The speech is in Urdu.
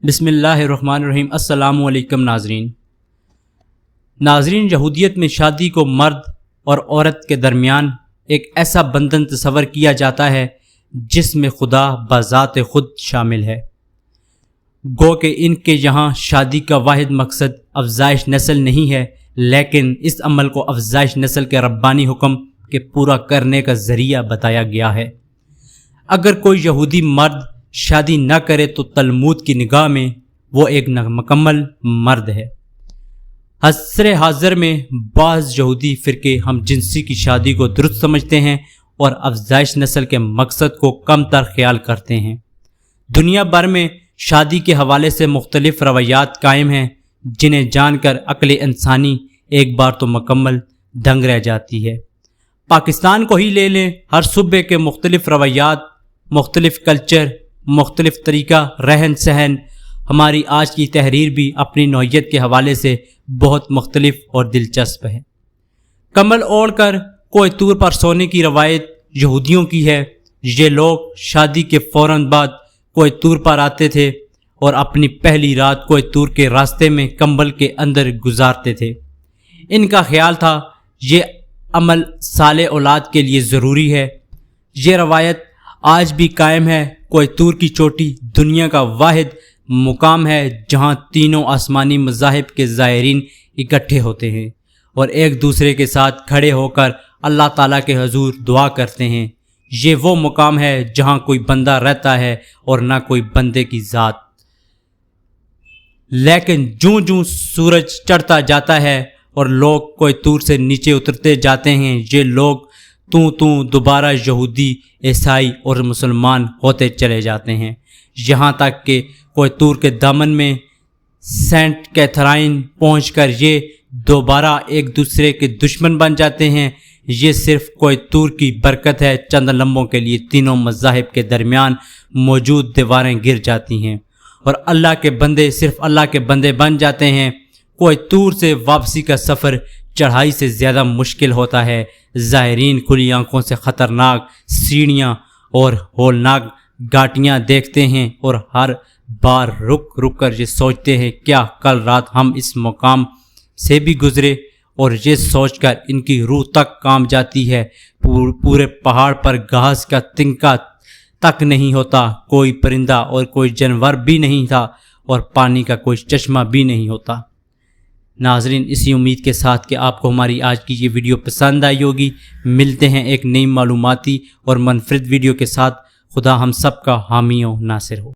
بسم اللہ الرحمن الرحیم۔ السلام علیکم ناظرین، یہودیت میں شادی کو مرد اور عورت کے درمیان ایک ایسا بندھن تصور کیا جاتا ہے جس میں خدا بذات خود شامل ہے۔ گو کہ ان کے یہاں شادی کا واحد مقصد افزائش نسل نہیں ہے، لیکن اس عمل کو افزائش نسل کے ربانی حکم کے پورا کرنے کا ذریعہ بتایا گیا ہے۔ اگر کوئی یہودی مرد شادی نہ کرے تو تلمود کی نگاہ میں وہ ایک مکمل مرد ہے۔ عصر حاضر میں بعض یہودی فرقے ہم جنسی کی شادی کو درست سمجھتے ہیں اور افزائش نسل کے مقصد کو کم تر خیال کرتے ہیں۔ دنیا بھر میں شادی کے حوالے سے مختلف روایات قائم ہیں جنہیں جان کر عقل انسانی ایک بار تو مکمل دنگ رہ جاتی ہے۔ پاکستان کو ہی لے لیں، ہر صوبے کے مختلف روایات، مختلف کلچر، مختلف طریقہ رہن سہن۔ ہماری آج کی تحریر بھی اپنی نوعیت کے حوالے سے بہت مختلف اور دلچسپ ہے۔ کمبل اوڑھ کر کوہ طور پر سونے کی روایت یہودیوں کی ہے۔ یہ لوگ شادی کے فوراً بعد کوہ طور پر آتے تھے اور اپنی پہلی رات کوہ طور کے راستے میں کمبل کے اندر گزارتے تھے۔ ان کا خیال تھا یہ عمل صالح اولاد کے لیے ضروری ہے۔ یہ روایت آج بھی قائم ہے۔ کوہ طور کی چوٹی دنیا کا واحد مقام ہے جہاں تینوں آسمانی مذاہب کے زائرین اکٹھے ہوتے ہیں اور ایک دوسرے کے ساتھ کھڑے ہو کر اللہ تعالیٰ کے حضور دعا کرتے ہیں۔ یہ وہ مقام ہے جہاں کوئی بندہ رہتا ہے اور نہ کوئی بندے کی ذات۔ لیکن جوں جوں سورج چڑھتا جاتا ہے اور لوگ کوہ طور سے نیچے اترتے جاتے ہیں، یہ لوگ دوبارہ یہودی، عیسائی اور مسلمان ہوتے چلے جاتے ہیں، یہاں تک کہ کوہ طور کے دامن میں سینٹ کیتھرائن پہنچ کر یہ دوبارہ ایک دوسرے کے دشمن بن جاتے ہیں۔ یہ صرف کوہ طور کی برکت ہے۔ چند لمحوں کے لیے تینوں مذاہب کے درمیان موجود دیواریں گر جاتی ہیں اور اللہ کے بندے صرف اللہ کے بندے بن جاتے ہیں۔ کوہ طور سے واپسی کا سفر چڑھائی سے زیادہ مشکل ہوتا ہے۔ زائرین کھلی آنکھوں سے خطرناک سیڑھیاں اور ہولناک گھاٹیاں دیکھتے ہیں اور ہر بار رک کر یہ سوچتے ہیں کیا کل رات ہم اس مقام سے بھی گزرے، اور یہ سوچ کر ان کی روح تک کانپ جاتی ہے۔ پورے پہاڑ پر گھاس کا تنکا تک نہیں ہوتا، کوئی پرندہ اور کوئی جانور بھی نہیں تھا اور پانی کا کوئی چشمہ بھی نہیں ہوتا۔ ناظرین، اسی امید کے ساتھ کہ آپ کو ہماری آج کی یہ ویڈیو پسند آئی ہوگی، ملتے ہیں ایک نئی معلوماتی اور منفرد ویڈیو کے ساتھ۔ خدا ہم سب کا حامی و ناصر ہو۔